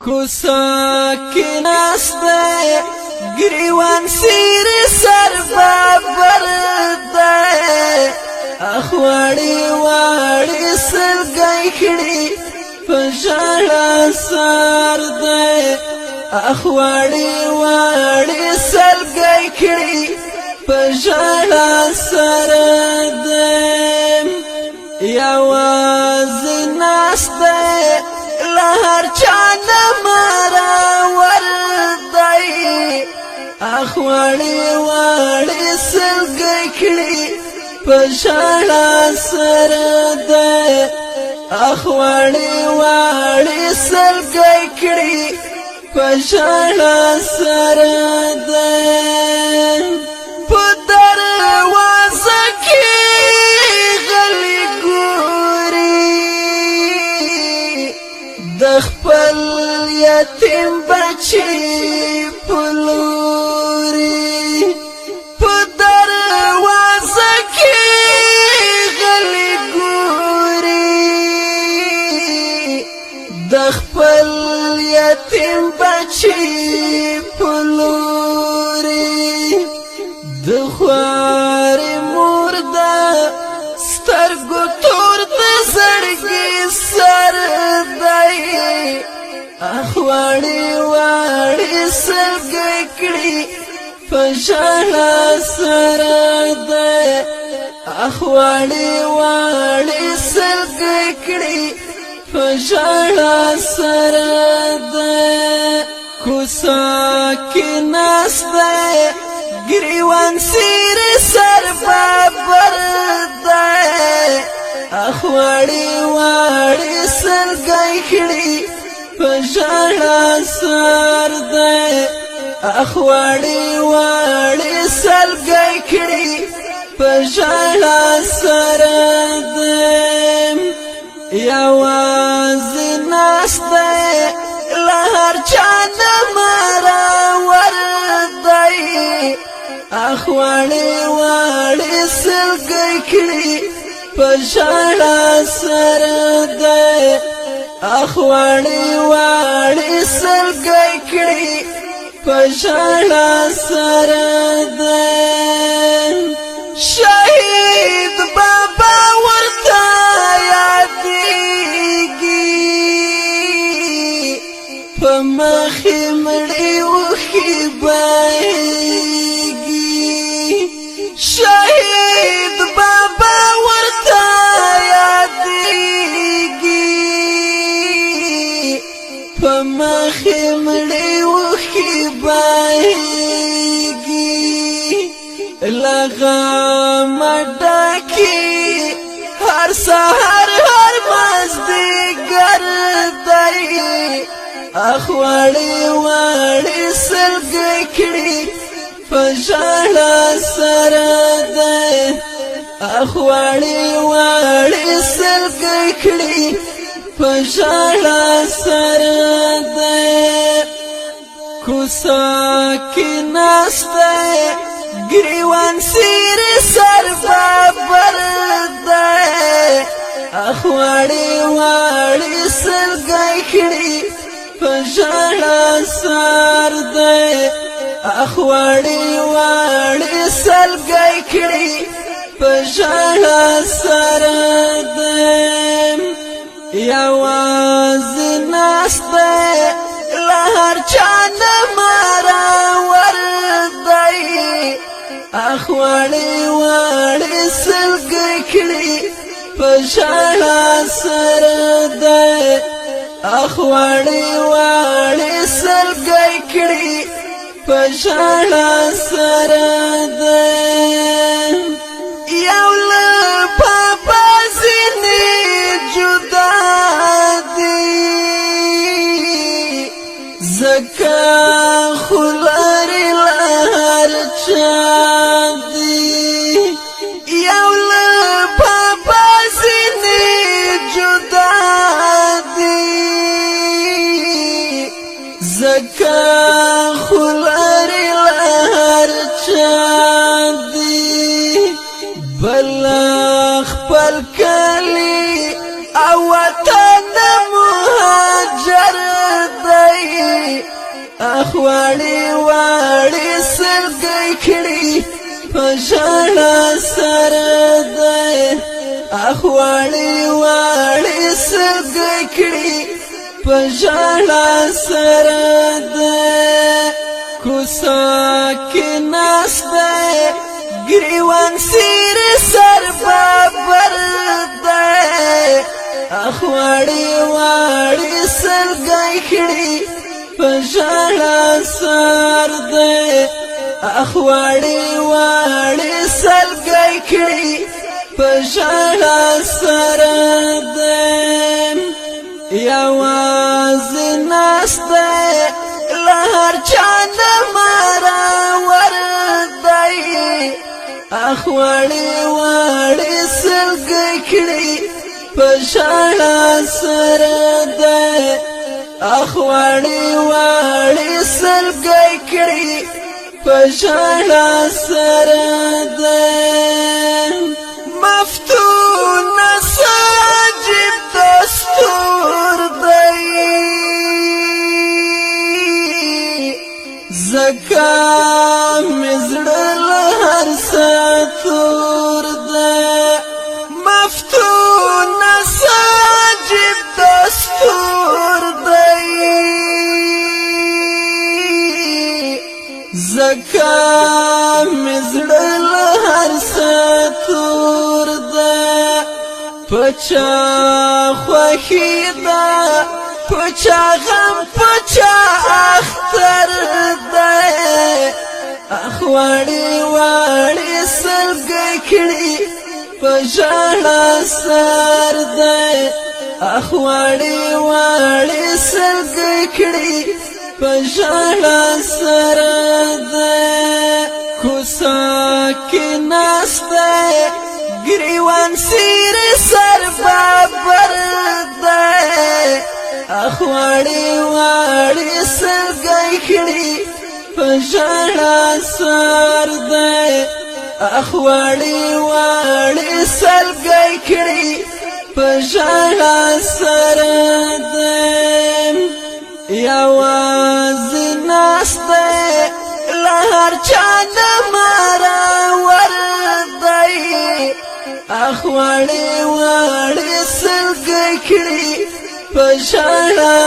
کوسا کی ناسته گریوان سیر سر بابر ده اخواړی واړی سلګی کړي پژړا سر ده اخواړی واړی سلګی کړي پژړا سر ده یواز ناسته لهر چانه مرا وردی اخواړی واړی سلګی کړي پژړا سر ده اخواړی واړی سلګی کړي پژړا سر ده په دروازه کې غلي ګوري د خپل یتیم بچي پلوري په دروازه کې غلي ګوري د خپل یتیم بچي پلوري د خوار مور د سترګو تور د زړګي سر دی اخواړی واړی سلګی کړي پژړا سر دی اخواړی واړی سلګی کړي پژړا سر دی کوسا کی ناسته گریوان سیر سر بابر ده اخواړی واړی سلګی کړي پژړا سر ده اخواړی واړی سلګی کړي پژړا سر ده یواز ناسته لهر چانه مرا وردی اخواړی واړی سلګی کړي پژړا سر ده اخواړی واړی سلګی کړي پژړا سر ده شهید بابا ورته یادېږي په مخې مړی وښي شهید بابا ورته یادېږي په مخې مړی وښي بهېږي له غمه ډکې هر سهار هر مازدیګر دی اخواړی واړی سلګی کړي پژړا سر ده اخواړی واړی سلګی کړي پژړا سر ده کوسا کی ناسته گریوان سیر سر بابر ده اخواړی واړی سلګی کړي پژړا سر ده اخواړی واړی سلګی کړي پژړا سر ده یواز ناسته لهر چانه مرا وردی اخواړی واړی سلګی کړي پژړا سر ده اخواړی واړی سلګی کړي پژړا سر ده یو له پاپا ځینې جدا دي زکه خو لرې له هر چا دي یو له پاپا ځینې جدا دي زکه خو لرې له هر چا دي بل خپل کلی او وطن مهاجر دی اخواړي واړي سلګي کړي په ژړا سره ده اخواړي واړي سلګي کړي په ژړا سره ده کوڅه کې ناسته ګریوان سیر سر بابر ده اخواړي واړي سلګي کړي په ژړا سر ده اخواړي واړي سلګي کړي په ژړا سر ده یوازې ناسته له هر چا نه مارا وردی اخواړي واړي سلګي کړي په ژړا سر ده اخواړي واړي سلګي کړي په ژړا سر ده مفتون ساجد دستور دی زکا مزړل هر ساتور ده مفتون ساجد دستور دی زکا مزړل هر ساتور ده پچا خوخی دا پچا غم پچا اختر ده اخواړي واړي سلګي کړي په ژړا سر ده اخواړي واړي سلګي کړي په ژړا سر ده کوڅه کې ناسته ګریوان سیر سر بابر ده اخواړي واړي سلګي کړي په ژړا سر ده اخواړي واړي سلګي کړي په ژړا سر ده یوازې ناسته له هر چا نه مارا وردی اخواړي واړي سلګي کړي په ژړا